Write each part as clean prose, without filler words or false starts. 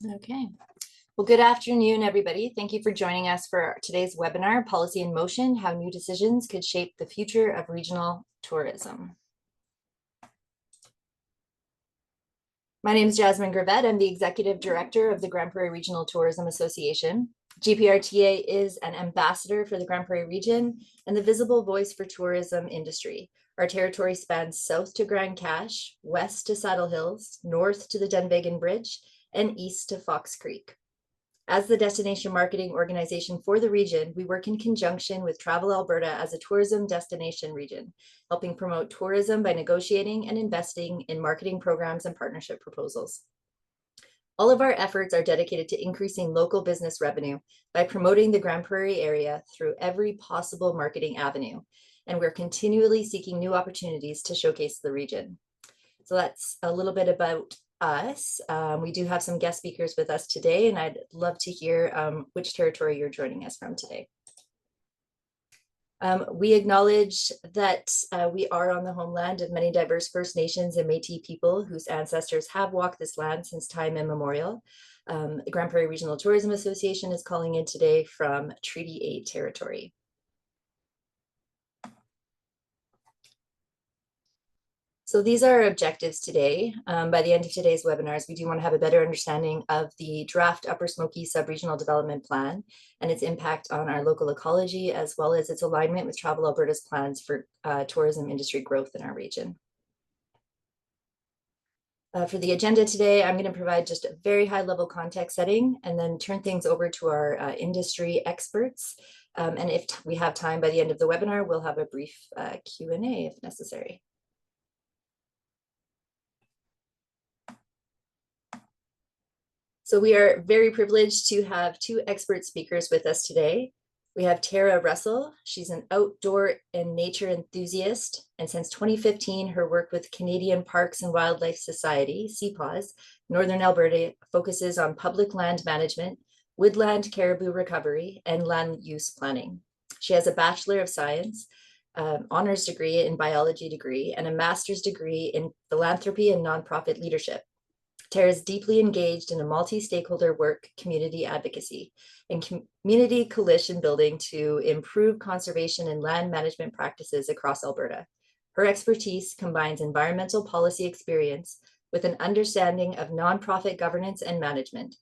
Okay. Well, good afternoon, everybody. Thank you for joining us for today's webinar, Policy in Motion, How New Decisions Could Shape the Future of Regional Tourism. My name is Jasmine Gravett. I'm the Executive Director of the Grande Prairie Regional Tourism Association. GPRTA is an ambassador for the Grande Prairie region and the visible voice for tourism industry. Our territory spans south to Grande Cache, west to Saddle Hills, north to the Dunvegan Bridge, and east to Fox Creek. As the destination marketing organization for the region, we work in conjunction with Travel Alberta as a tourism destination region, helping promote tourism by negotiating and investing in marketing programs and partnership proposals. All of our efforts are dedicated to increasing local business revenue by promoting the Grande Prairie area through every possible marketing avenue, and we're continually seeking new opportunities to showcase the region. So that's a little bit about us. We do have some guest speakers with us today, and I'd love to hear which territory you're joining us from today. We acknowledge that we are on the homeland of many diverse First Nations and Métis people whose ancestors have walked this land since time immemorial. The Grande Prairie Regional Tourism Association is calling in today from Treaty 8 territory. So these are our objectives today. By the end of today's webinars, we do want to have a better understanding of the draft Upper Smoky Sub-Regional Development Plan and its impact on our local ecology, as well as its alignment with Travel Alberta's plans for tourism industry growth in our region. For the agenda today, I'm going to provide just a very high-level context setting and then turn things over to our industry experts. And if we have time by the end of the webinar, we'll have a brief Q&A if necessary. So we are very privileged to have two expert speakers with us today. We have Tara Russell. She's an outdoor and nature enthusiast, and since 2015, her work with Canadian Parks and Wildlife Society, CPAWS, Northern Alberta focuses on public land management, woodland caribou recovery, and land use planning. She has a Bachelor of Science, honors degree in biology degree, and a master's degree in philanthropy and nonprofit leadership. Tara is deeply engaged in a multi-stakeholder work, community advocacy, and community coalition building to improve conservation and land management practices across Alberta. Her expertise combines environmental policy experience with an understanding of nonprofit governance and management.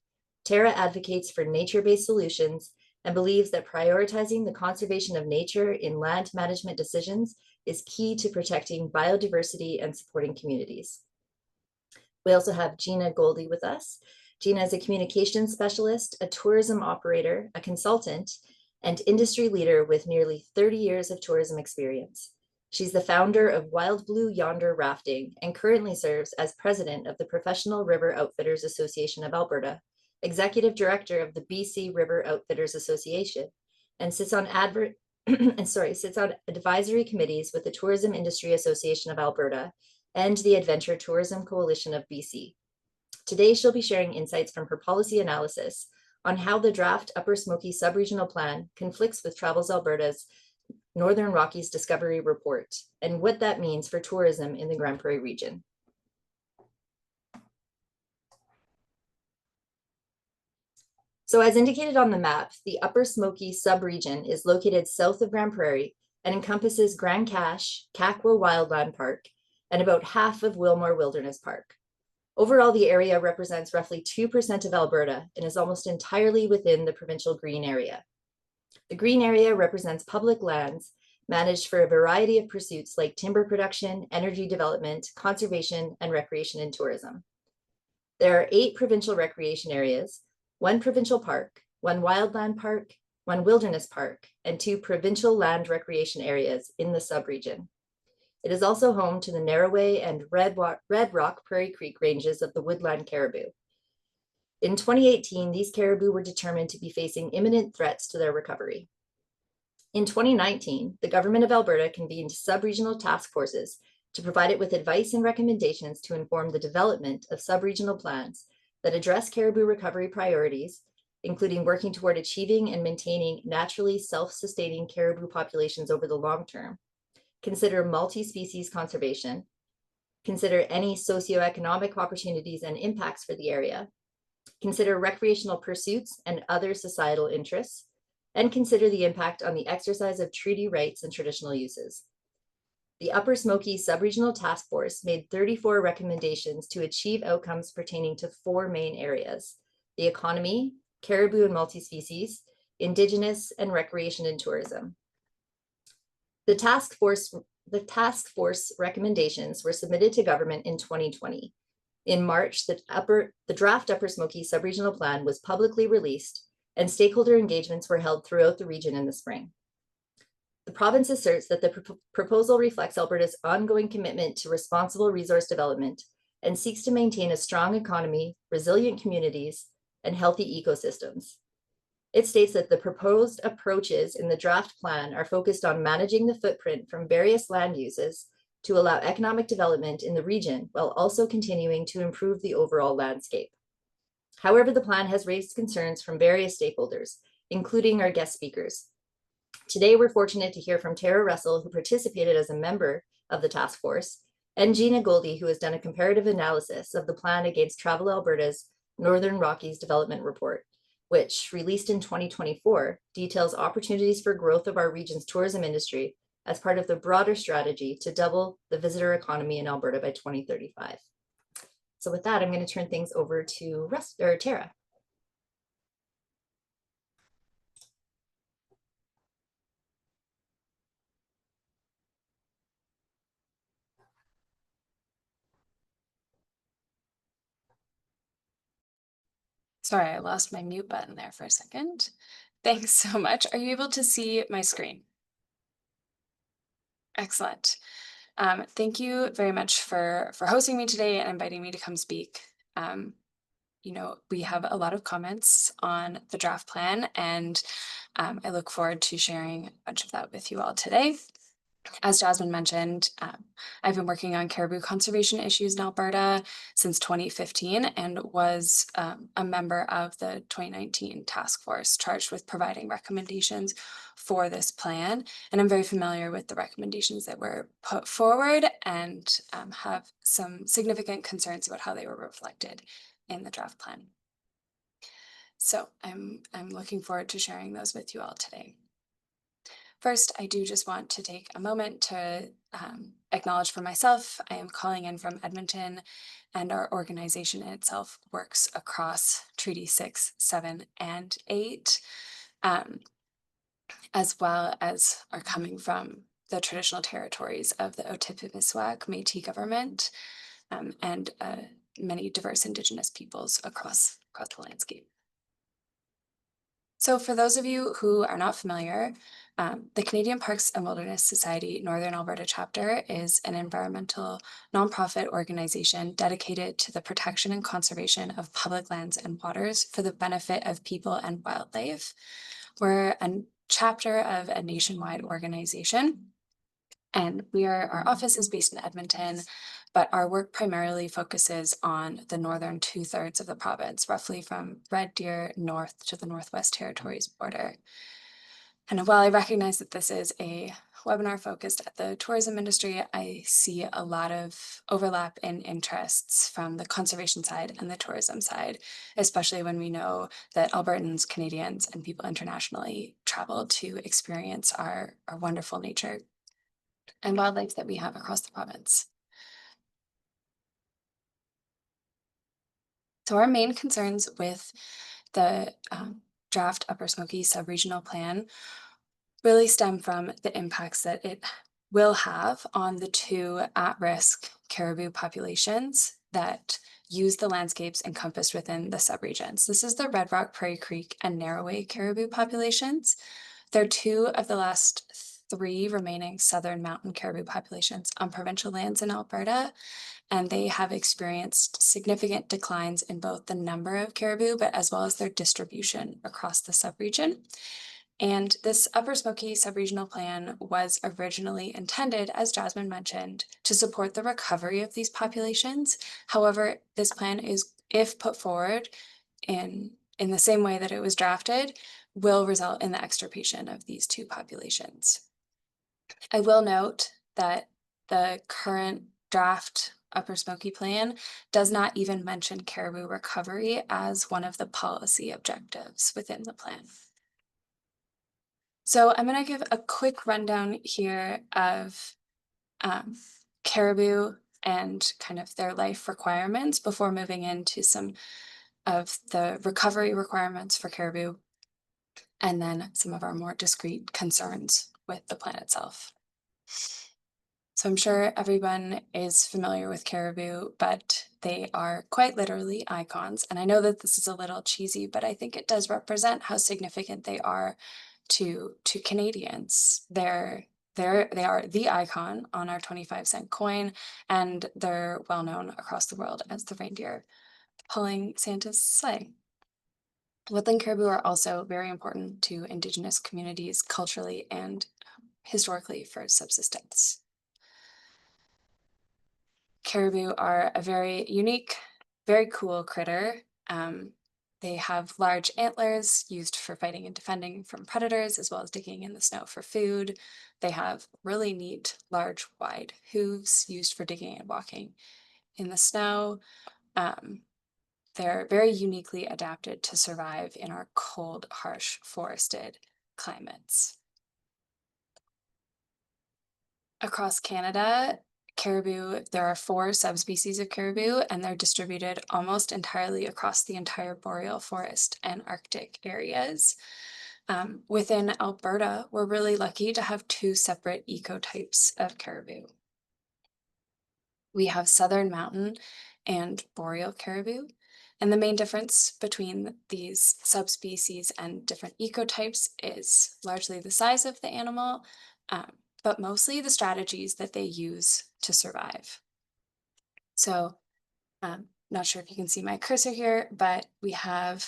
Tara advocates for nature-based solutions and believes that prioritizing the conservation of nature in land management decisions is key to protecting biodiversity and supporting communities. We also have Gina Goldie with us. Gina is a communications specialist, a tourism operator, a consultant, and industry leader with nearly 30 years of tourism experience. She's the founder of Wild Blue Yonder Rafting and currently serves as president of the Professional River Outfitters Association of Alberta, executive director of the BC River Outfitters Association, and sits on advisory committees with the Tourism Industry Association of Alberta and the Adventure Tourism Coalition of BC. Today, she'll be sharing insights from her policy analysis on how the draft Upper Smoky Sub-Regional Plan conflicts with Travels Alberta's Northern Rockies Discovery Report and what that means for tourism in the Grande Prairie region. So as indicated on the map, the Upper Smoky sub-region is located south of Grande Prairie and encompasses Grande Cache, Kakwa Wildland Park, and about half of Wilmore Wilderness Park. Overall, the area represents roughly 2% of Alberta and is almost entirely within the provincial green area. The green area represents public lands managed for a variety of pursuits like timber production, energy development, conservation, and recreation and tourism. There are 8 provincial recreation areas, 1 provincial park, 1 wildland park, 1 wilderness park, and 2 provincial land recreation areas in the sub-region. It is also home to the Narroway and Red Rock Prairie Creek ranges of the woodland caribou. In 2018, these caribou were determined to be facing imminent threats to their recovery. In 2019, the Government of Alberta convened sub-regional task forces to provide it with advice and recommendations to inform the development of sub-regional plans that address caribou recovery priorities, including working toward achieving and maintaining naturally self-sustaining caribou populations over the long term, consider multi-species conservation, consider any socioeconomic opportunities and impacts for the area, consider recreational pursuits and other societal interests, and consider the impact on the exercise of treaty rights and traditional uses. The Upper Smoky Subregional Task Force made 34 recommendations to achieve outcomes pertaining to 4 main areas: the economy, caribou and multi-species, Indigenous, and recreation and tourism. The task force recommendations were submitted to government in 2020. In March, the draft Upper Smoky Subregional Plan was publicly released, and stakeholder engagements were held throughout the region in the spring. The province asserts that the proposal reflects Alberta's ongoing commitment to responsible resource development and seeks to maintain a strong economy, resilient communities, and healthy ecosystems. It states that the proposed approaches in the draft plan are focused on managing the footprint from various land uses to allow economic development in the region while also continuing to improve the overall landscape. However, the plan has raised concerns from various stakeholders, including our guest speakers. Today, we're fortunate to hear from Tara Russell, who participated as a member of the task force, and Gina Goldie, who has done a comparative analysis of the plan against Travel Alberta's Northern Rockies Development Report, which, released in 2024, details opportunities for growth of our region's tourism industry as part of the broader strategy to double the visitor economy in Alberta by 2035. So with that, I'm going to turn things over to Tara. Sorry, I lost my mute button there for a second. Thanks so much. Are you able to see my screen? Excellent. Thank you very much for hosting me today and inviting me to come speak. We have a lot of comments on the draft plan, and I look forward to sharing a bunch of that with you all today. As Jasmine mentioned, I've been working on caribou conservation issues in Alberta since 2015 and was a member of the 2019 task force charged with providing recommendations for this plan. And I'm very familiar with the recommendations that were put forward and have some significant concerns about how they were reflected in the draft plan. So I'm looking forward to sharing those with you all today. First, I do just want to take a moment to acknowledge for myself, I am calling in from Edmonton, and our organization itself works across Treaty 6, 7, and 8, as well as are coming from the traditional territories of the Otipemisiwak Métis government and many diverse Indigenous peoples across the landscape. So for those of you who are not familiar, the Canadian Parks and Wilderness Society Northern Alberta chapter is an environmental nonprofit organization dedicated to the protection and conservation of public lands and waters for the benefit of people and wildlife. We're a chapter of a nationwide organization, and our office is based in Edmonton, but our work primarily focuses on the northern 2/3 of the province, roughly from Red Deer north to the Northwest Territories border. And while I recognize that this is a webinar focused at the tourism industry, I see a lot of overlap in interests from the conservation side and the tourism side, especially when we know that Albertans, Canadians, and people internationally travel to experience our wonderful nature and wildlife that we have across the province. So our main concerns with the draft Upper Smoky Subregional Plan really stem from the impacts that it will have on the 2 at-risk caribou populations that use the landscapes encompassed within the subregions. This is the Red Rock, Prairie Creek, and Narrowway caribou populations. They're 2 of the last 3 remaining southern mountain caribou populations on provincial lands in Alberta, and they have experienced significant declines in both the number of caribou, but as well as their distribution across the subregion. And this Upper Smoky Subregional Plan was originally intended, as Jasmine mentioned, to support the recovery of these populations. However, this plan is, if put forward in the same way that it was drafted, will result in the extirpation of these 2 populations. I will note that the current draft Upper Smoky Plan does not even mention caribou recovery as one of the policy objectives within the plan. So I'm going to give a quick rundown here of caribou and kind of their life requirements before moving into some of the recovery requirements for caribou, and then some of our more discrete concerns with the plan itself. So I'm sure everyone is familiar with caribou, but they are quite literally icons. And I know that this is a little cheesy, but I think it does represent how significant they are to Canadians. They are the icon on our 25-cent coin, and they're well known across the world as the reindeer pulling Santa's sleigh. Woodland caribou are also very important to Indigenous communities culturally and historically for subsistence. Caribou are a very unique, very cool critter. They have large antlers used for fighting and defending from predators, as well as digging in the snow for food. They have really neat, large, wide hooves used for digging and walking in the snow. They're very uniquely adapted to survive in our cold, harsh, forested climates. Across Canada, caribou, there are 4 subspecies of caribou, and they're distributed almost entirely across the entire boreal forest and Arctic areas. Within Alberta, we're really lucky to have 2 separate ecotypes of caribou. We have southern mountain and boreal caribou. And the main difference between these subspecies and different ecotypes is largely the size of the animal, but mostly the strategies that they use to survive. So, not sure if you can see my cursor here, but we have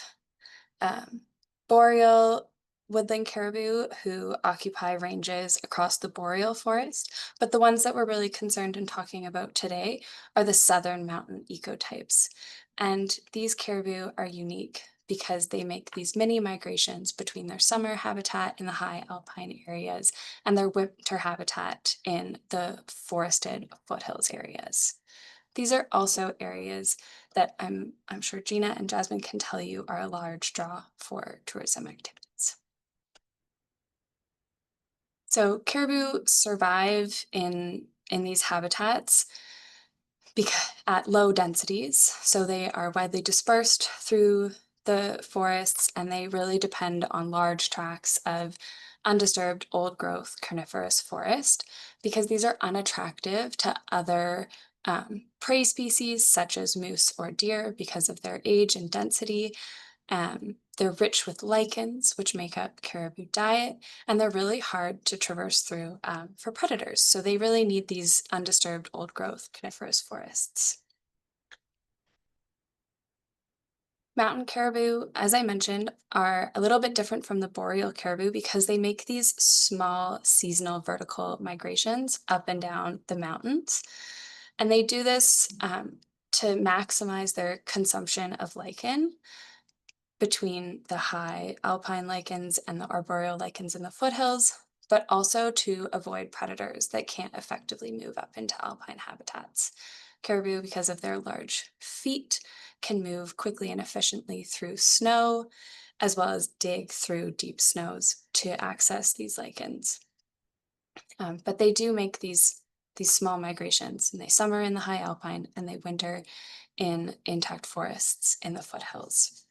boreal woodland caribou who occupy ranges across the boreal forest, but the ones that we're really concerned in talking about today are the southern mountain ecotypes. And these caribou are unique because they make these mini migrations between their summer habitat in the high alpine areas and their winter habitat in the forested foothills areas. These are also areas that I'm sure Gina and Jasmine can tell you are a large draw for tourism activities. So caribou survive in these habitats at low densities. So they are widely dispersed through the forests, and they really depend on large tracts of undisturbed old growth coniferous forest because these are unattractive to other prey species such as moose or deer because of their age and density. They're rich with lichens, which make up caribou diet, and they're really hard to traverse through for predators. So they really need these undisturbed old growth coniferous forests. Mountain caribou, as I mentioned, are a little bit different from the boreal caribou because they make these small seasonal vertical migrations up and down the mountains. And they do this to maximize their consumption of lichen between the high alpine lichens and the arboreal lichens in the foothills, but also to avoid predators that can't effectively move up into alpine habitats. Caribou, because of their large feet, can move quickly and efficiently through snow, as well as dig through deep snows to access these lichens. But they do make these small migrations, and they summer in the high alpine and they winter in intact forests in the foothills.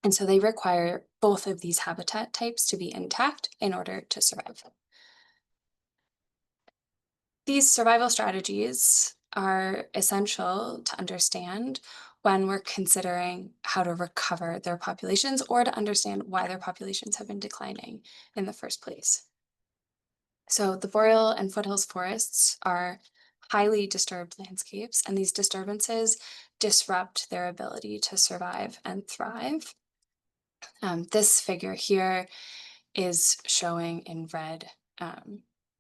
And so they require both of these habitat types to be intact in order to survive. These survival strategies are essential to understand when we're considering how to recover their populations or to understand why their populations have been declining in the first place. So the boreal and foothills forests are highly disturbed landscapes, and these disturbances disrupt their ability to survive and thrive. This figure here is showing in red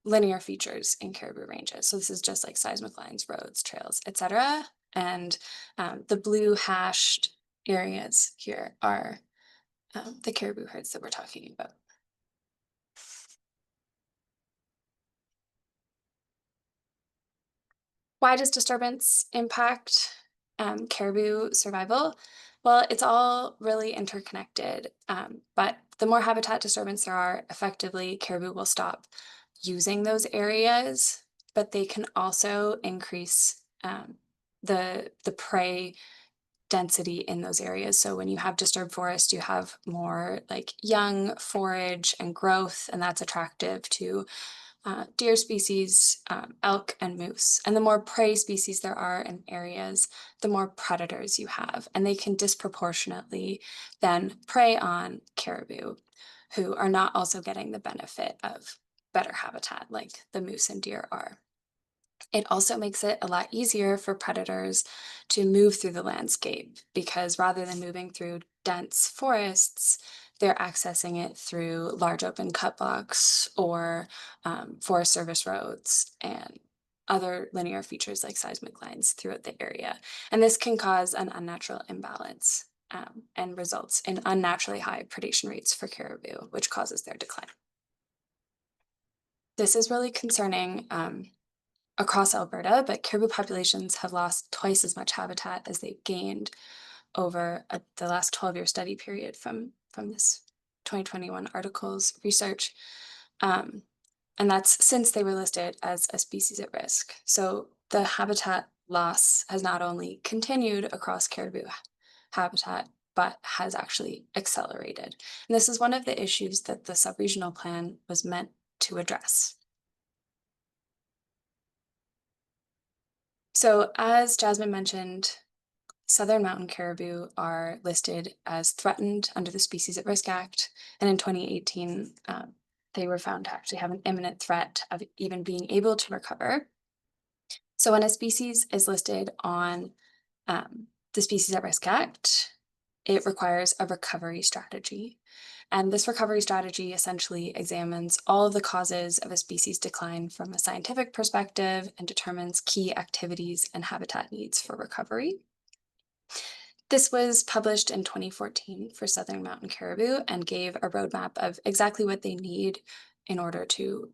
linear features in caribou ranges. So this is just like seismic lines, roads, trails, etc. And the blue hashed areas here are the caribou herds that we're talking about. Why does disturbance impact caribou survival? Well, it's all really interconnected, but the more habitat disturbance there are, effectively, caribou will stop using those areas, but they can also increase the prey density in those areas. So when you have disturbed forest, you have more like young forage and growth, and that's attractive to deer species, elk, and moose. And the more prey species there are in areas, the more predators you have, and they can disproportionately then prey on caribou, who are not also getting the benefit of better habitat like the moose and deer are. It also makes it a lot easier for predators to move through the landscape because rather than moving through dense forests, they're accessing it through large open cut blocks or Forest Service roads and other linear features like seismic lines throughout the area. And this can cause an unnatural imbalance and results in unnaturally high predation rates for caribou, which causes their decline. This is really concerning across Alberta, but caribou populations have lost twice as much habitat as they've gained over the last 12-year study period from this 2021 article's research. Um, and that's since they were listed as a species at risk. So the habitat loss has not only continued across caribou habitat, but has actually accelerated. And this is one of the issues that the subregional plan was meant to address. So as Jasmine mentioned, southern mountain caribou are listed as threatened under the Species at Risk Act, and in 2018, they were found to actually have an imminent threat of even being able to recover. So when a species is listed on the Species at Risk Act, it requires a recovery strategy. And this recovery strategy essentially examines all of the causes of a species decline from a scientific perspective and determines key activities and habitat needs for recovery. This was published in 2014 for southern mountain caribou and gave a roadmap of exactly what they need in order to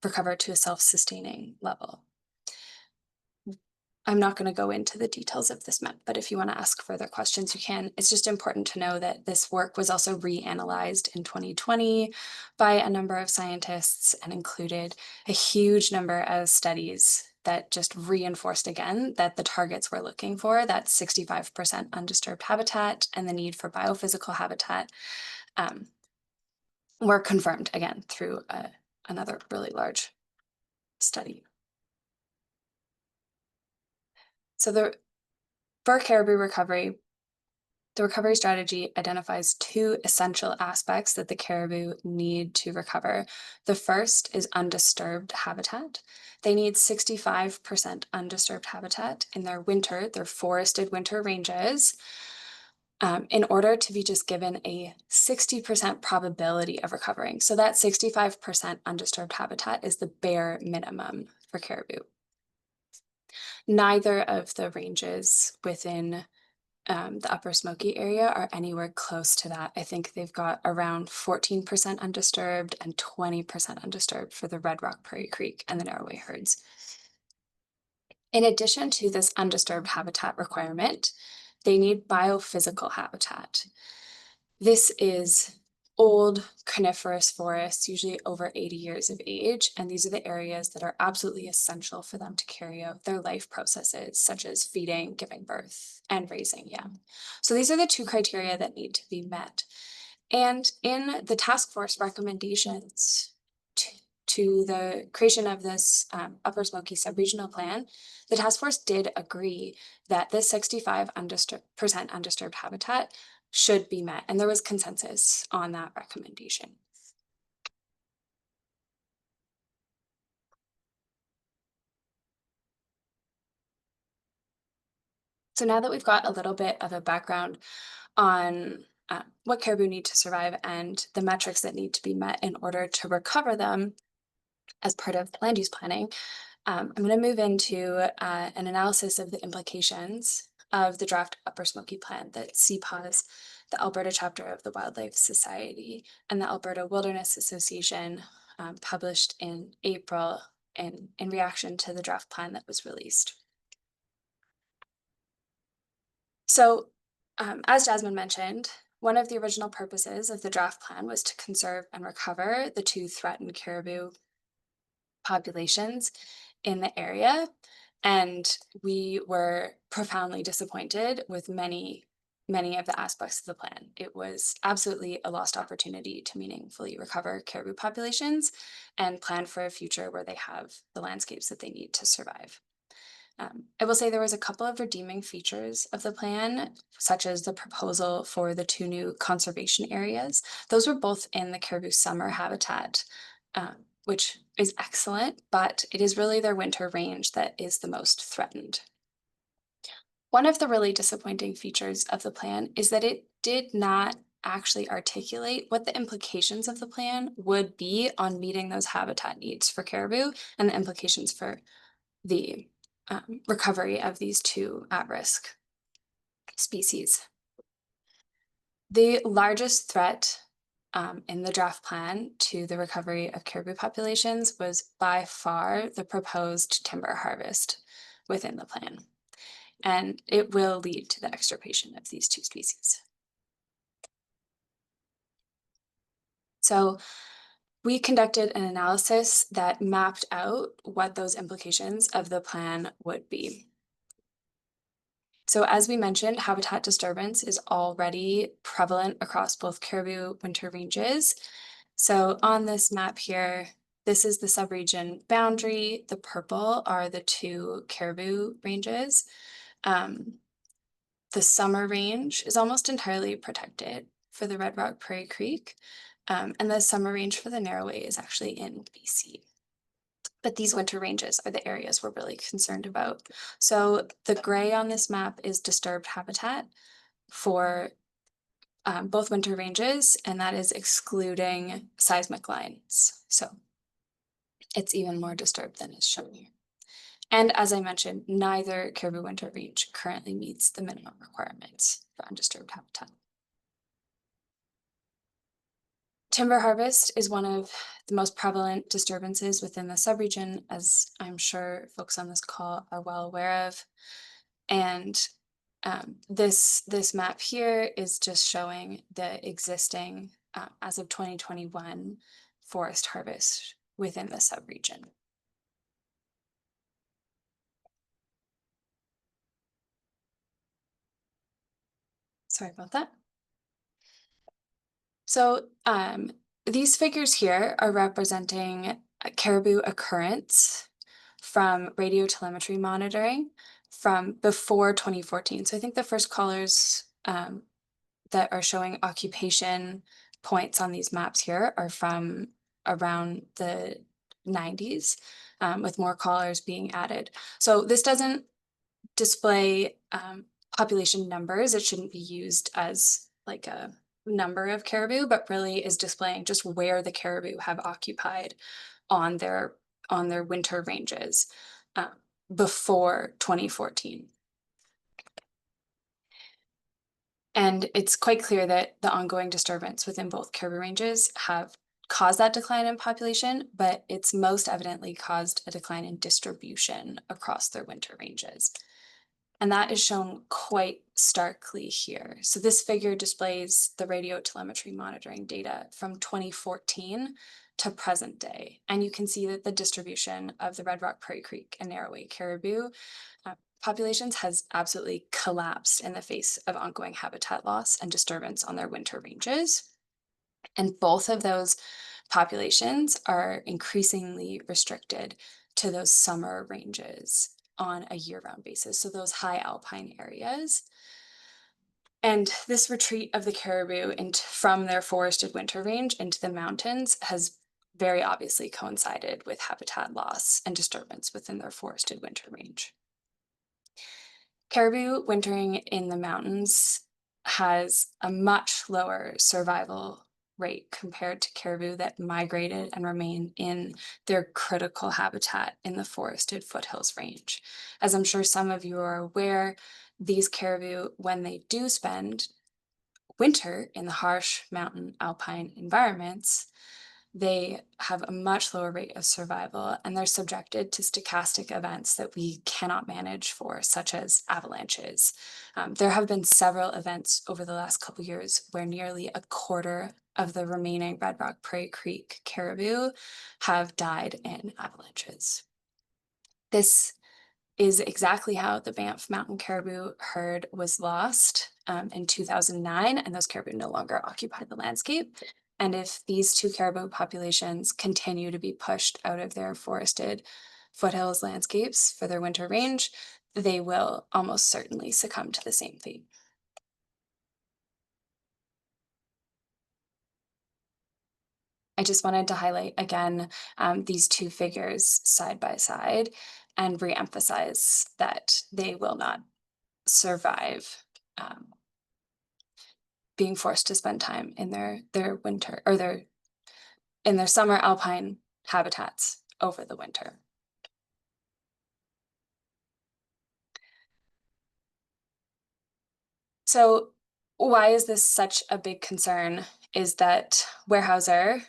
recover to a self-sustaining level. I'm not going to go into the details of this map, but if you want to ask further questions, you can. It's just important to know that this work was also reanalyzed in 2020 by a number of scientists and included a huge number of studies that just reinforced again that the targets we're looking for, that 65% undisturbed habitat and the need for biophysical habitat, were confirmed again through another really large study. So for caribou recovery, the recovery strategy identifies two essential aspects that the caribou need to recover. The first is undisturbed habitat. They need 65% undisturbed habitat in their forested winter ranges, in order to be just given a 60% probability of recovering. So that 65% undisturbed habitat is the bare minimum for caribou. Neither of the ranges within the Upper Smoky area are anywhere close to that. I think they've got around 14% undisturbed and 20% undisturbed for the Red Rock Prairie Creek and the Narrowway herds. In addition to this undisturbed habitat requirement, they need biophysical habitat. This is old coniferous forests, usually over 80 years of age, and these are the areas that are absolutely essential for them to carry out their life processes, such as feeding, giving birth, and raising young. So these are the two criteria that need to be met. And in the task force recommendations to the creation of this Upper Smoky subregional plan, the task force did agree that this 65% undisturbed habitat should be met, and there was consensus on that recommendation. So now that we've got a little bit of a background on what caribou need to survive and the metrics that need to be met in order to recover them as part of land use planning, I'm going to move into an analysis of the implications of the draft Upper Smoky plan that CPAWS, the Alberta chapter of the Wildlife Society, and the Alberta Wilderness Association published in April in reaction to the draft plan that was released. So, as Jasmine mentioned, one of the original purposes of the draft plan was to conserve and recover the two threatened caribou populations in the area. And we were profoundly disappointed with many of the aspects of the plan. It was absolutely a lost opportunity to meaningfully recover caribou populations and plan for a future where they have the landscapes that they need to survive. I will say there was a couple of redeeming features of the plan, such as the proposal for the two new conservation areas. Those were both in the caribou summer habitat, which is excellent, but it is really their winter range that is the most threatened. One of the really disappointing features of the plan is that it did not actually articulate what the implications of the plan would be on meeting those habitat needs for caribou and the implications for the recovery of these two at-risk species. The largest threat in the draft plan to the recovery of caribou populations was by far the proposed timber harvest within the plan, and it will lead to the extirpation of these two species. So we conducted an analysis that mapped out what those implications of the plan would be. So as we mentioned, habitat disturbance is already prevalent across both caribou winter ranges. So on this map here, this is the subregion boundary. The purple are the two caribou ranges. The summer range is almost entirely protected for the Red Rock Prairie Creek, and the summer range for the Narrowway is actually in BC. But these winter ranges are the areas we're really concerned about. So the gray on this map is disturbed habitat for both winter ranges, and that is excluding seismic lines. So it's even more disturbed than is shown here. And as I mentioned, neither caribou winter range currently meets the minimum requirements for undisturbed habitat. Timber harvest is one of the most prevalent disturbances within the subregion, as I'm sure folks on this call are well aware of. And this map here is just showing the existing, as of 2021, forest harvest within the subregion. Sorry about that. So these figures here are representing a caribou occurrence from radio telemetry monitoring from before 2014. So I think the first callers that are showing occupation points on these maps here are from around the 90s, with more callers being added. So this doesn't display population numbers. It shouldn't be used as like a number of caribou, but really is displaying just where the caribou have occupied on their winter ranges before 2014. And it's quite clear that the ongoing disturbance within both caribou ranges have caused that decline in population, but it's most evidently caused a decline in distribution across their winter ranges. And that is shown quite starkly here. So this figure displays the radio telemetry monitoring data from 2014 to present day. And you can see that the distribution of the Red Rock Prairie Creek and Narrowway caribou populations has absolutely collapsed in the face of ongoing habitat loss and disturbance on their winter ranges. And both of those populations are increasingly restricted to those summer ranges on a year-round basis, so those high alpine areas. And this retreat of the caribou from their forested winter range into the mountains has very obviously coincided with habitat loss and disturbance within their forested winter range. Caribou wintering in the mountains has a much lower survival rate compared to caribou that migrated and remain in their critical habitat in the forested foothills range. As I'm sure some of you are aware, these caribou, when they do spend winter in the harsh mountain alpine environments, they have a much lower rate of survival, and they're subjected to stochastic events that we cannot manage for, such as avalanches. There have been several events over the last couple years where nearly a quarter of the remaining Red Rock Prairie Creek caribou have died in avalanches. This is exactly how the Banff Mountain Caribou herd was lost in 2009, and those caribou no longer occupy the landscape. And if these two caribou populations continue to be pushed out of their forested foothills landscapes for their winter range, they will almost certainly succumb to the same fate. I just wanted to highlight again these two figures side by side and reemphasize that they will not survive being forced to spend time in their winter or their summer alpine habitats over the winter. So why is this such a big concern is that Weyerhaeuser,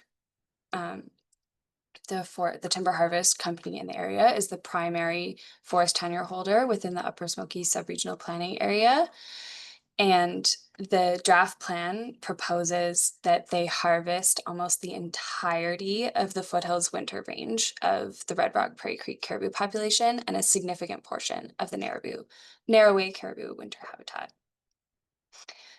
the timber harvest company in the area, is the primary forest tenure holder within the Upper Smoky subregional planning area. And the draft plan proposes that they harvest almost the entirety of the foothills winter range of the Red Rock Prairie Creek caribou population and a significant portion of the narrowway caribou winter habitat.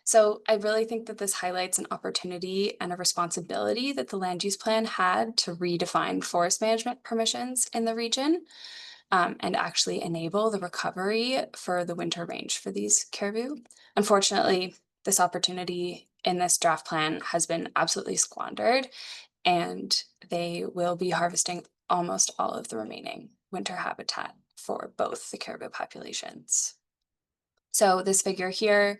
So I really think that this highlights an opportunity and a responsibility that the land use plan had to redefine forest management permissions in the region, and actually enable the recovery for the winter range for these caribou. Unfortunately, this opportunity in this draft plan has been absolutely squandered, and they will be harvesting almost all of the remaining winter habitat for both the caribou populations. So this figure here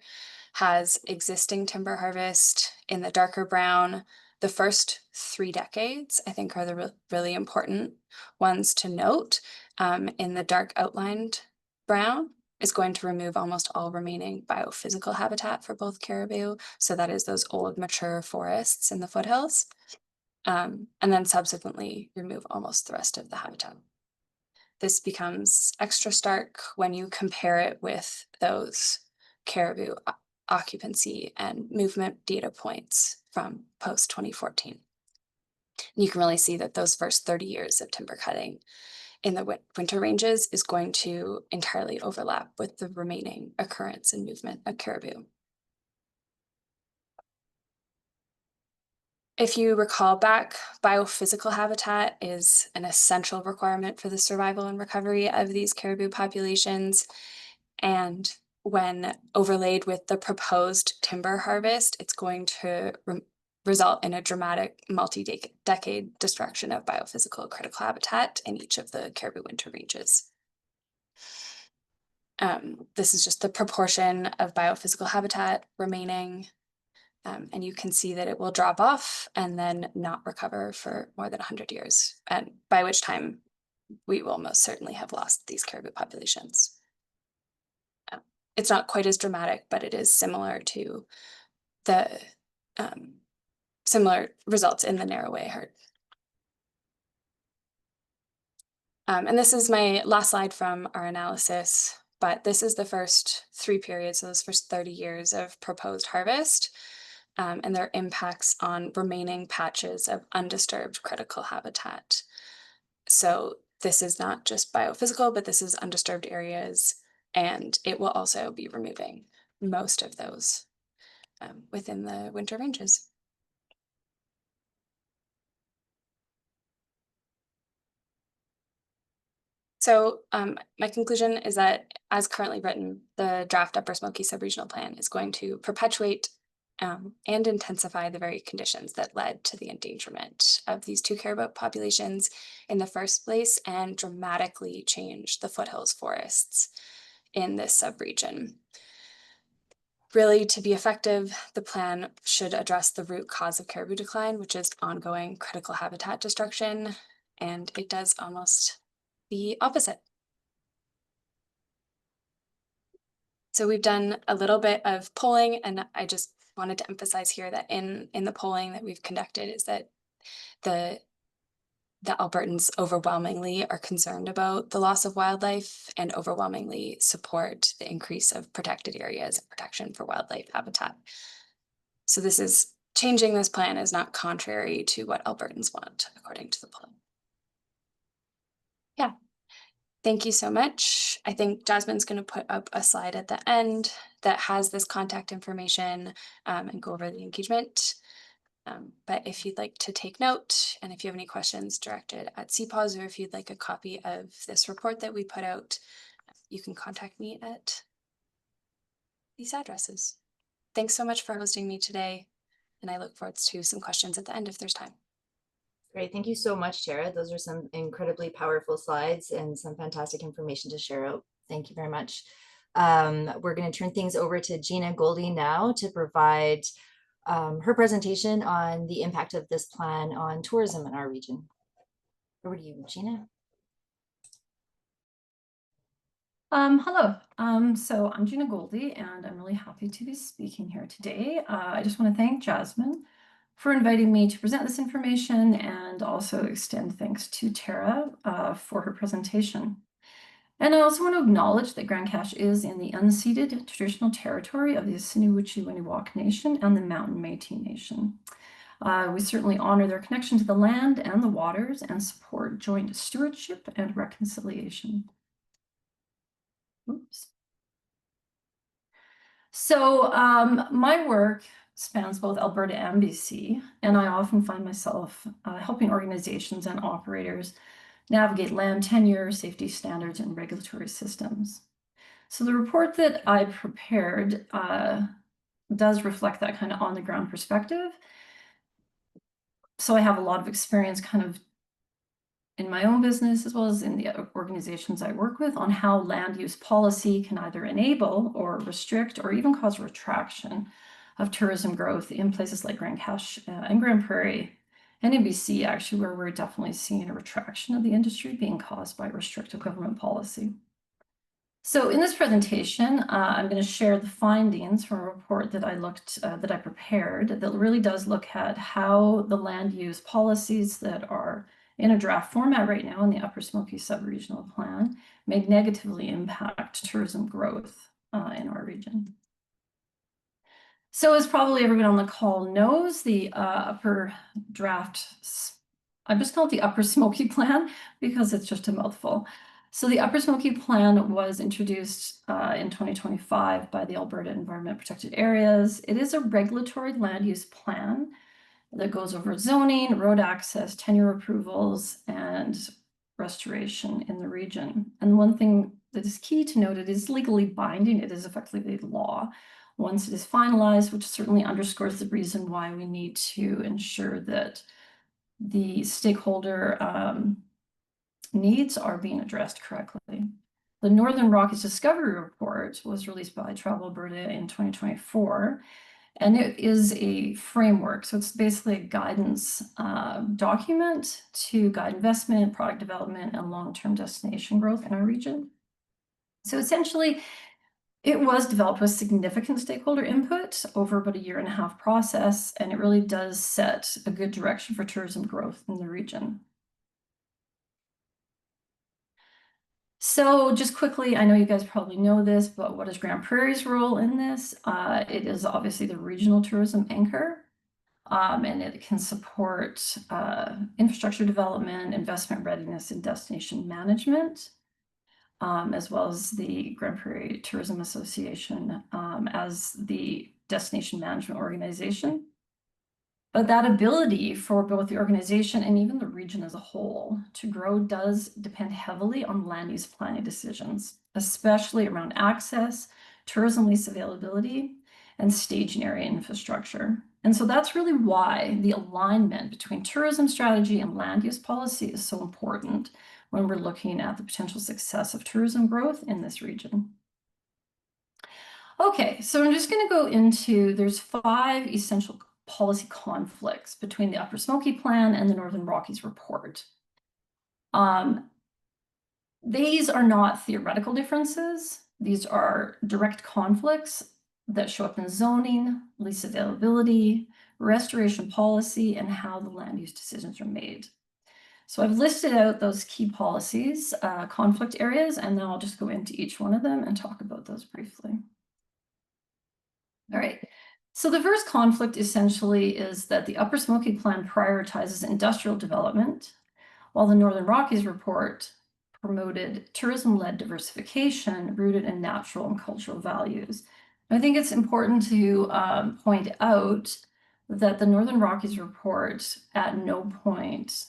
has existing timber harvest in the darker brown. The first 3 decades, I think, are the really important ones to note. In the dark outlined brown is going to remove almost all remaining biophysical habitat for both caribou. So that is those old mature forests in the foothills. And then subsequently remove almost the rest of the habitat. This becomes extra stark when you compare it with those caribou occupancy and movement data points from post 2014. You can really see that those first 30 years of timber cutting in the winter ranges is going to entirely overlap with the remaining occurrence and movement of caribou. If you recall back, biophysical habitat is an essential requirement for the survival and recovery of these caribou populations. And when overlaid with the proposed timber harvest, it's going to result in a dramatic multi-decade destruction of biophysical critical habitat in each of the caribou winter ranges. This is just the proportion of biophysical habitat remaining. And you can see that it will drop off and then not recover for more than 100 years, and by which time we will most certainly have lost these caribou populations. It's not quite as dramatic, but it is similar to the similar results in the narrowway herd. And this is my last slide from our analysis, but this is the first 3 periods, so those first 30 years of proposed harvest, and their impacts on remaining patches of undisturbed critical habitat. So this is not just biophysical, but this is undisturbed areas, and it will also be removing most of those within the winter ranges. So my conclusion is that, as currently written, the draft Upper Smoky subregional plan is going to perpetuate and intensify the very conditions that led to the endangerment of these two caribou populations in the first place, and dramatically change the foothills forests in this subregion. Really, to be effective, the plan should address the root cause of caribou decline, which is ongoing critical habitat destruction, and it does almost the opposite. So we've done a little bit of polling, and I just wanted to emphasize here that in the polling that we've conducted is that the Albertans overwhelmingly are concerned about the loss of wildlife and overwhelmingly support the increase of protected areas and protection for wildlife habitat. So changing this plan is not contrary to what Albertans want, according to the plan. Yeah, thank you so much. I think Jasmine's going to put up a slide at the end that has this contact information and go over the engagement. But if you'd like to take note, and if you have any questions directed at CPAWS, or if you'd like a copy of this report that we put out, you can contact me at these addresses. Thanks so much for hosting me today, and I look forward to some questions at the end if there's time. Great. Thank you so much, Tara. Those are some incredibly powerful slides and some fantastic information to share out. Thank you very much. We're going to turn things over to Gina Goldie now to provide her presentation on the impact of this plan on tourism in our region. Over to you, Gina. Hello, so I'm Gina Goldie, and I'm really happy to be speaking here today. I just want to thank Jasmine for inviting me to present this information, and also extend thanks to Tara for her presentation. And I also want to acknowledge that Grande Cache is in the unceded traditional territory of the Assiniboine-Winiwak Nation and the Mountain Métis Nation. We certainly honor their connection to the land and the waters, and support joint stewardship and reconciliation. Oops. So my work spans both Alberta and BC, and I often find myself helping organizations and operators navigate land tenure, safety standards, and regulatory systems. So the report that I prepared does reflect that kind of on-the-ground perspective. So I have a lot of experience kind of in my own business, as well as in the organizations I work with, on how land use policy can either enable or restrict or even cause retraction of tourism growth in places like Grande Cache and Grande Prairie, and in BC, actually, where we're definitely seeing a retraction of the industry being caused by restrictive government policy. So in this presentation, I'm going to share the findings from a report that I prepared that really does look at how the land use policies that are in a draft format right now in the Upper Smoky Subregional Plan may negatively impact tourism growth in our region. So as probably everyone on the call knows, the upper draft, I just call it the Upper Smoky Plan because it's just a mouthful. So the Upper Smoky Plan was introduced in 2025 by the Alberta Environment Protected Areas. It is a regulatory land use plan that goes over zoning, road access, tenure approvals, and restoration in the region. And one thing that is key to note, it is legally binding. It is effectively law once it is finalized, which certainly underscores the reason why we need to ensure that the stakeholder needs are being addressed correctly. The Northern Rockies Discovery Report was released by Travel Alberta in 2024, and it is a framework. So it's basically a guidance document to guide investment, product development, and long-term destination growth in our region. So essentially, it was developed with significant stakeholder input over about a 1.5-year process, and it really does set a good direction for tourism growth in the region. So just quickly, I know you guys probably know this, but what is Grande Prairie's role in this? It is obviously the regional tourism anchor, and it can support infrastructure development, investment readiness, and destination management, as well as the Grande Prairie Tourism Association as the destination management organization. But that ability for both the organization and even the region as a whole to grow does depend heavily on land use planning decisions, especially around access, tourism lease availability, and staging area infrastructure. And so that's really why the alignment between tourism strategy and land use policy is so important when we're looking at the potential success of tourism growth in this region. Okay, so I'm just going to go into, there's 5 essential policy conflicts between the Upper Smoky Plan and the Northern Rockies Report. These are not theoretical differences. These are direct conflicts that show up in zoning, lease availability, restoration policy, and how the land use decisions are made. So I've listed out those key policies, conflict areas, and then I'll just go into each one of them and talk about those briefly. All right. So the first conflict essentially is that the Upper Smoky Plan prioritizes industrial development, while the Northern Rockies report promoted tourism-led diversification rooted in natural and cultural values. I think it's important to point out that the Northern Rockies report at no point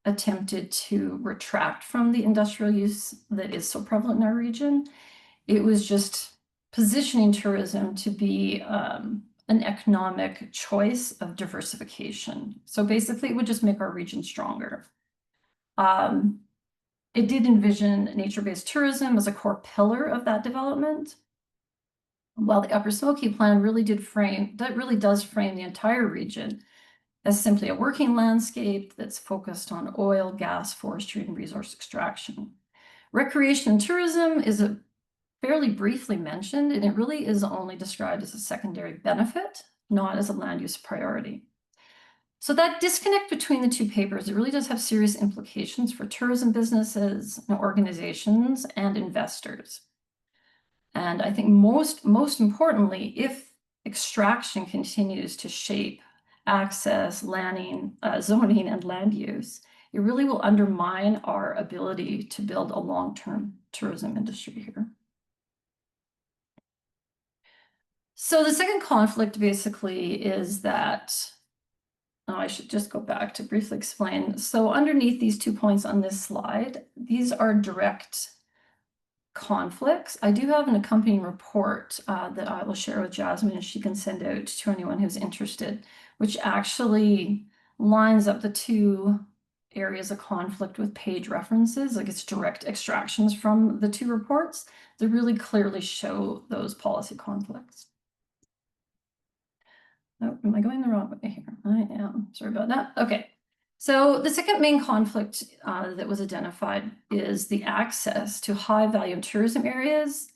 attempted to retract from the industrial use that is so prevalent in our region. It was just positioning tourism to be an economic choice of diversification. So basically, it would just make our region stronger. It did envision nature-based tourism as a core pillar of that development. While the Upper Smoky Plan really does frame the entire region as simply a working landscape that's focused on oil, gas, forestry, and resource extraction. Recreation and tourism is fairly briefly mentioned, and it really is only described as a secondary benefit, not as a land use priority. So that disconnect between the two papers, it really does have serious implications for tourism businesses, organizations, and investors. And I think most importantly, if extraction continues to shape access, zoning, and land use, it really will undermine our ability to build a long-term tourism industry here. So the second conflict basically is that, I should just go back to briefly explain. So underneath these 2 points on this slide, these are direct conflicts. I do have an accompanying report that I will share with Jasmine, and she can send out to anyone who's interested, which actually lines up the two areas of conflict with page references, like it's direct extractions from the two reports that really clearly show those policy conflicts. Oh, am I going the wrong way here? I am. Sorry about that. Okay. So the second main conflict that was identified is the access to high-value tourism areas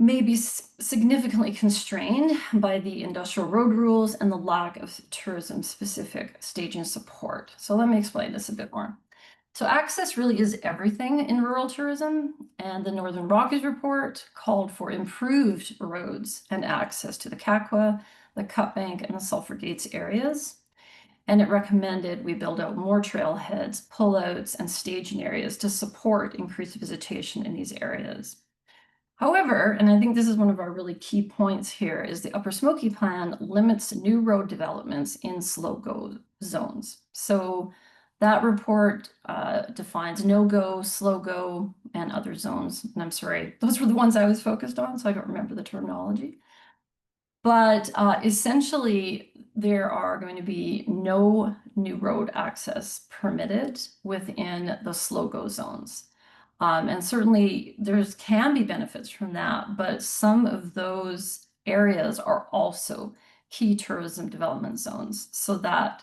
may be significantly constrained by the industrial road rules and the lack of tourism-specific staging support. So let me explain this a bit more. So access really is everything in rural tourism, and the Northern Rockies report called for improved roads and access to the Kakwa, the Cutbank, and the Sulphur Gates areas. And it recommended we build out more trailheads, pullouts, and staging areas to support increased visitation in these areas. However, and I think this is one of our really key points here, is the Upper Smoky Plan limits new road developments in slow-go zones. So that report defines no-go, slow-go, and other zones. And I'm sorry, those were the ones I was focused on, so I don't remember the terminology. But essentially, there are going to be no new road access permitted within the slow-go zones. And certainly there can be benefits from that, but some of those areas are also key tourism development zones. So that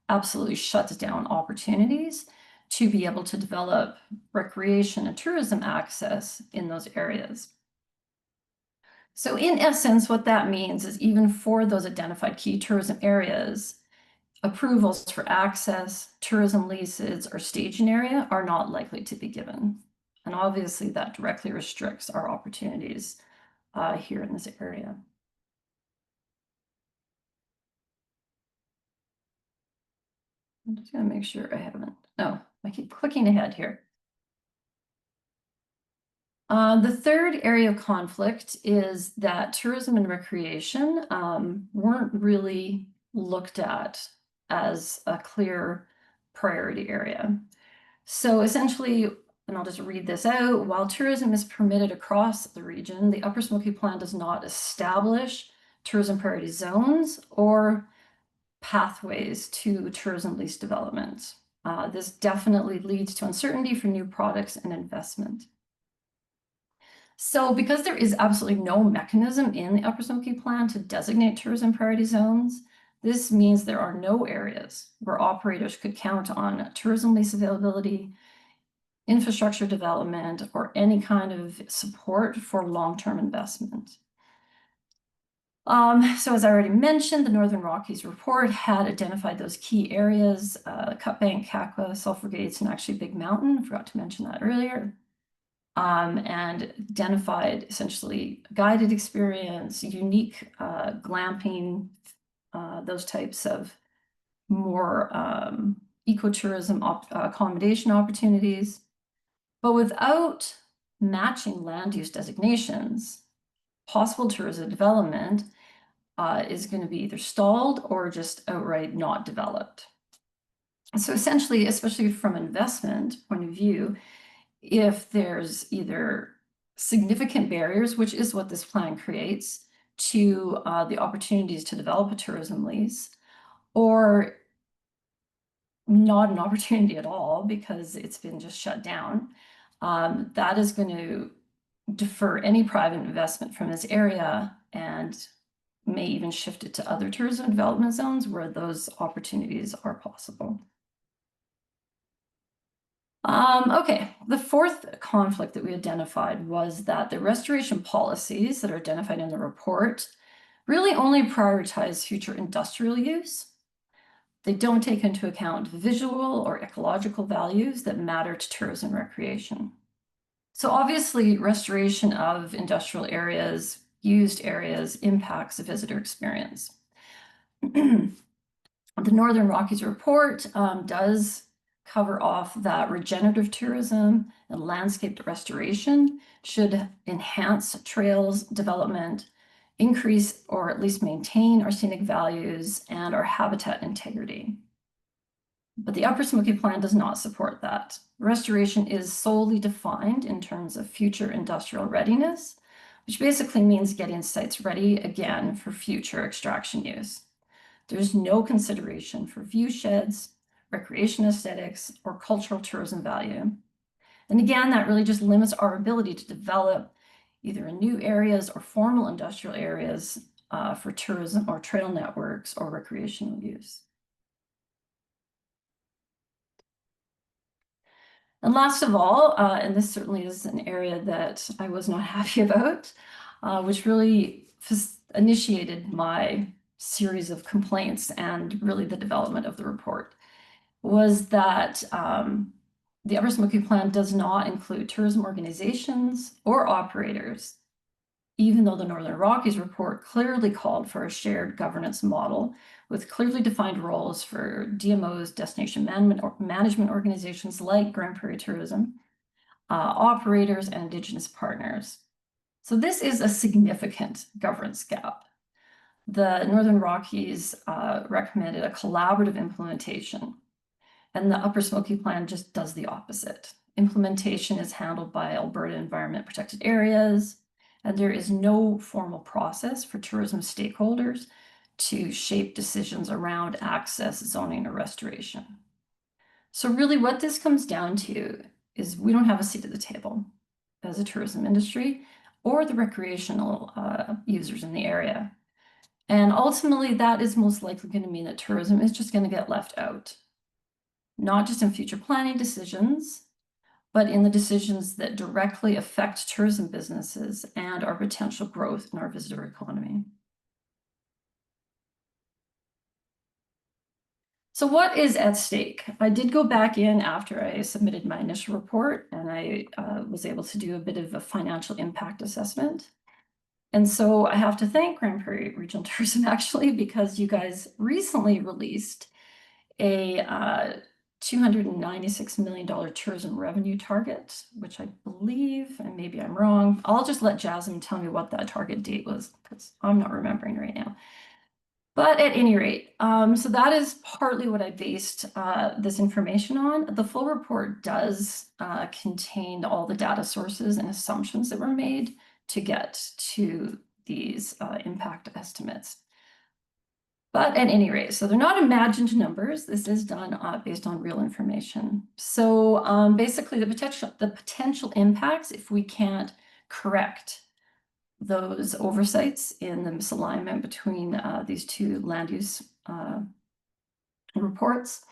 absolutely shuts down opportunities to be able to develop recreation and tourism access in those areas. So in essence, what that means is even for those identified key tourism areas, approvals for access, tourism leases, or staging area are not likely to be given. And obviously that directly restricts our opportunities here in this area. I'm just gonna make sure I haven't, oh, I keep clicking ahead here. The third area of conflict is that tourism and recreation weren't really looked at as a clear priority area. So essentially, and I'll just read this out, while tourism is permitted across the region, the Upper Smoky Plan does not establish tourism priority zones or pathways to tourism lease development. This definitely leads to uncertainty for new products and investment. So because there is absolutely no mechanism in the Upper Smoky Plan to designate tourism priority zones, this means there are no areas where operators could count on tourism lease availability, infrastructure development, or any kind of support for long-term investment. So as I already mentioned, the Northern Rockies report had identified those key areas, Cut Bank, Kakwa, Sulphur Gates, and actually Big Mountain. I forgot to mention that earlier. And identified essentially guided experience, unique glamping, those types of more ecotourism accommodation opportunities. But without matching land use designations, possible tourism development is going to be either stalled or just outright not developed. So essentially, especially from an investment point of view, if there's either significant barriers, which is what this plan creates, to the opportunities to develop a tourism lease, or not an opportunity at all because it's been just shut down, that is going to defer any private investment from this area and may even shift it to other tourism development zones where those opportunities are possible. Okay, the fourth conflict that we identified was that the restoration policies that are identified in the report really only prioritize future industrial use. They don't take into account visual or ecological values that matter to tourism and recreation. So obviously, restoration of industrial areas, used areas, impacts the visitor experience. The Northern Rockies report does cover off that regenerative tourism and landscape restoration should enhance trails development, increase or at least maintain our scenic values and our habitat integrity. But the Upper Smoky Plan does not support that. Restoration is solely defined in terms of future industrial readiness, which basically means getting sites ready again for future extraction use. There's no consideration for view sheds, recreation aesthetics, or cultural tourism value. And again, that really just limits our ability to develop either in new areas or formal industrial areas for tourism or trail networks or recreational use. And last of all, and this certainly is an area that I was not happy about, which really initiated my series of complaints and really the development of the report, was that the Upper Smoky Plan does not include tourism organizations or operators, even though the Northern Rockies report clearly called for a shared governance model with clearly defined roles for DMOs, destination management organizations like Grande Prairie Tourism, operators, and Indigenous partners. So this is a significant governance gap. The Northern Rockies recommended a collaborative implementation, and the Upper Smoky Plan just does the opposite. Implementation is handled by Alberta Environment Protected Areas, and there is no formal process for tourism stakeholders to shape decisions around access, zoning, or restoration. So really what this comes down to is we don't have a seat at the table as a tourism industry or the recreational users in the area. And ultimately, that is most likely going to mean that tourism is just going to get left out, not just in future planning decisions, but in the decisions that directly affect tourism businesses and our potential growth in our visitor economy. So what is at stake? I did go back in after I submitted my initial report, and I was able to do a bit of a financial impact assessment. And so I have to thank Grande Prairie Regional Tourism actually, because you guys recently released a $296 million tourism revenue target, which I believe, and maybe I'm wrong, I'll just let Jasmine tell me what that target date was, because I'm not remembering right now. But at any rate, so that is partly what I based this information on. The full report does contain all the data sources and assumptions that were made to get to these impact estimates. But at any rate, so they're not imagined numbers. This is done based on real information. So basically the potential impacts, if we can't correct those oversights in the misalignment between these two land use reports.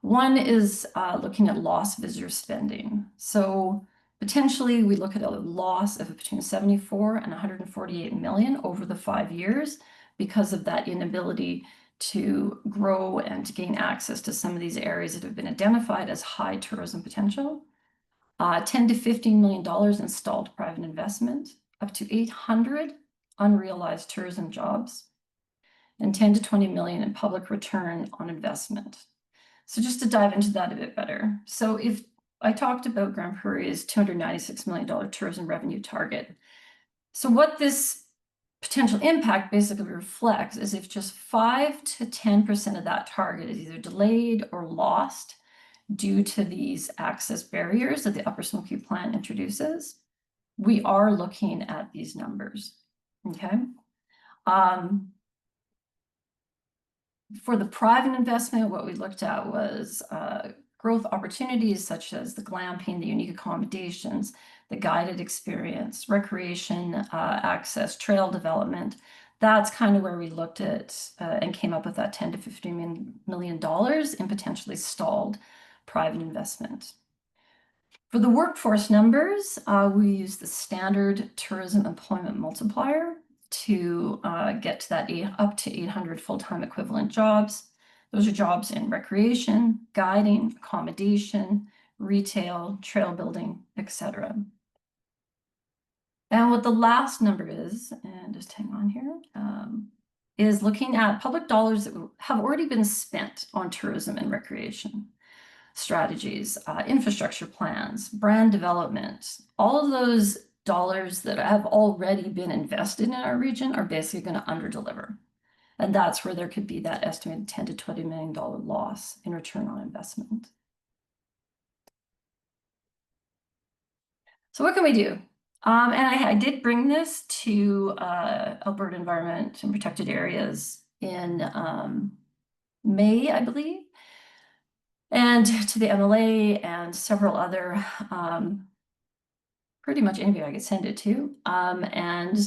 One is looking at lost visitor spending. So potentially we look at a loss of between 74 and 148 million over the 5 years because of that inability to grow and to gain access to some of these areas that have been identified as high tourism potential. $10 to $15 million in stalled private investment, up to 800 unrealized tourism jobs, and 10 to 20 million in public return on investment. So just to dive into that a bit better. So if I talked about Grande Prairie's $296 million tourism revenue target. So what this potential impact basically reflects is if just 5 to 10% of that target is either delayed or lost due to these access barriers that the Upper Smoky Plan introduces, we are looking at these numbers, okay? For the private investment, what we looked at was growth opportunities such as the glamping, the unique accommodations, the guided experience, recreation, access, trail development. That's kind of where we looked at and came up with that $10 to $15 million in potentially stalled private investment. For the workforce numbers, we use the standard tourism employment multiplier to get to that up to 800 full-time equivalent jobs. Those are jobs in recreation, guiding, accommodation, retail, trail building, etc. And what the last number is, and just hang on here, is looking at public dollars that have already been spent on tourism and recreation strategies, infrastructure plans, brand development. All of those dollars that have already been invested in our region are basically going to underdeliver. And that's where there could be that estimated $10 to $20 million loss in return on investment. So what can we do? And I did bring this to Alberta Environment and Protected Areas in May, I believe, and to the MLA and several other, pretty much anybody I could send it to. And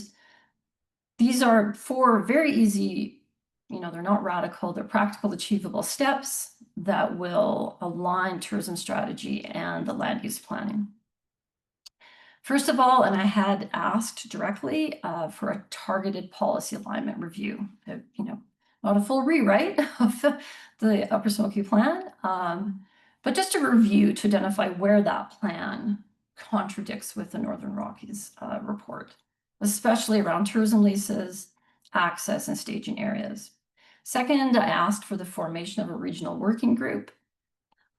these are 4 very easy, they're not radical, they're practical, achievable steps that will align tourism strategy and the land use planning. First of all, and I had asked directly for a targeted policy alignment review, not a full rewrite of the Upper Smoky Plan, but just a review to identify where that plan contradicts with the Northern Rockies report, especially around tourism leases, access, and staging areas. Second, I asked for the formation of a regional working group,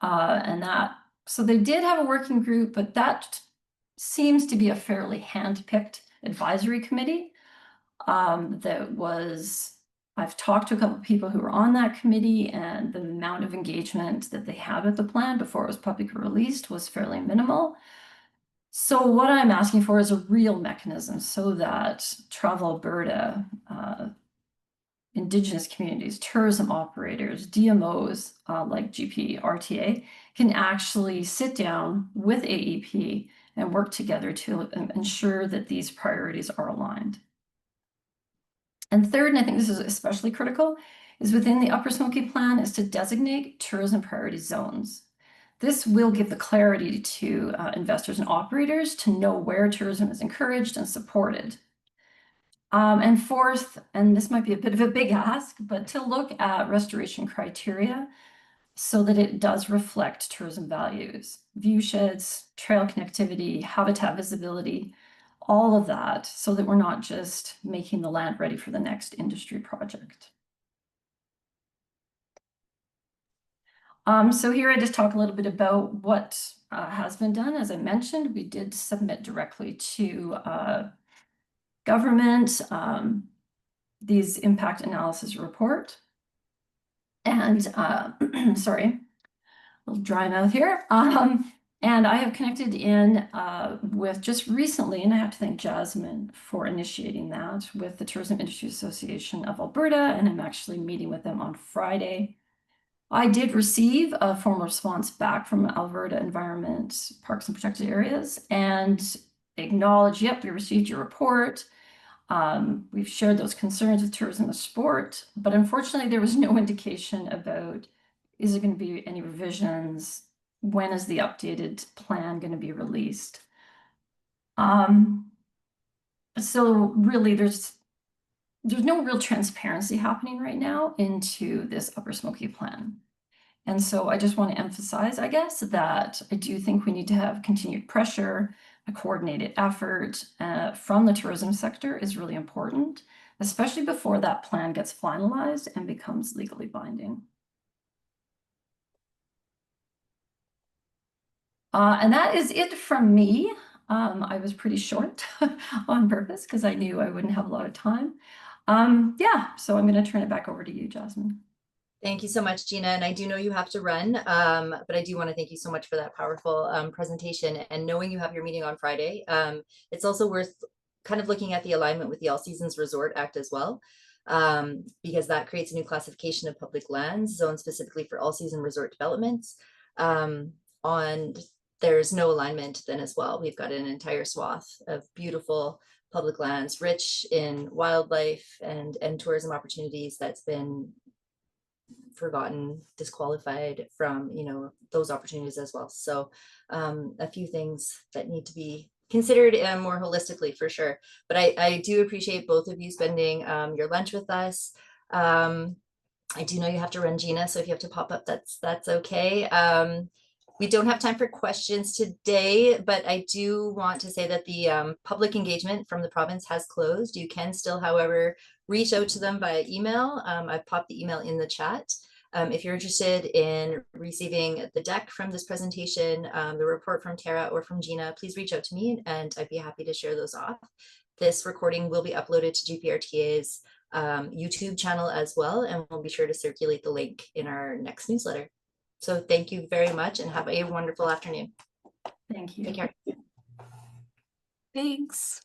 so they did have a working group, but that seems to be a fairly hand-picked advisory committee I've talked to a couple of people who were on that committee, and the amount of engagement that they had with the plan before it was publicly released was fairly minimal. So what I'm asking for is a real mechanism so that Travel Alberta, Indigenous communities, tourism operators, DMOs like GP, RTA, can actually sit down with AEP and work together to ensure that these priorities are aligned. And third, and I think this is especially critical, is within the Upper Smoky Plan is to designate tourism priority zones. This will give the clarity to investors and operators to know where tourism is encouraged and supported. And fourth, and this might be a bit of a big ask, but to look at restoration criteria so that it does reflect tourism values, view sheds, trail connectivity, habitat visibility, all of that, so that we're not just making the land ready for the next industry project. So here I just talk a little bit about what has been done. As I mentioned, we did submit directly to government these impact analysis report. And sorry, a little dry mouth here. And I have connected in with just recently, and I have to thank Jasmine for initiating that, with the Tourism Industry Association of Alberta, and I'm actually meeting with them on Friday. I did receive a formal response back from Alberta Environment, Parks and Protected Areas, and acknowledge, yep, we received your report. We've shared those concerns with tourism and sport, but unfortunately there was no indication about, is there going to be any revisions? When is the updated plan going to be released? So really there's no real transparency happening right now into this Upper Smoky plan. And so I just want to emphasize, I guess, that I do think we need to have continued pressure, a coordinated effort from the tourism sector is really important, especially before that plan gets finalized and becomes legally binding. And that is it from me. I was pretty short on purpose because I knew I wouldn't have a lot of time. Yeah, so I'm going to turn it back over to you, Jasmine. Thank you so much, Gina. And I do know you have to run, but I do want to thank you so much for that powerful presentation. And knowing you have your meeting on Friday, it's also worth kind of looking at the alignment with the All Seasons Resort Act as well, because that creates a new classification of public lands zoned specifically for all season resort developments. There's no alignment then as well. We've got an entire swath of beautiful public lands, rich in wildlife and tourism opportunities that's been forgotten, disqualified from, you know, those opportunities as well. So a few things that need to be considered more holistically for sure. But I do appreciate both of you spending your lunch with us. I do know you have to run, Gina, so if you have to pop up, that's okay. We don't have time for questions today, but I do want to say that the public engagement from the province has closed. You can still, however, reach out to them via email. I've popped the email in the chat. If you're interested in receiving the deck from this presentation, the report from Tara or from Gina, please reach out to me and I'd be happy to share those off. This recording will be uploaded to GPRTA's YouTube channel as well, and we'll be sure to circulate the link in our next newsletter. So thank you very much and have a wonderful afternoon. Thank you. Take care. Thanks.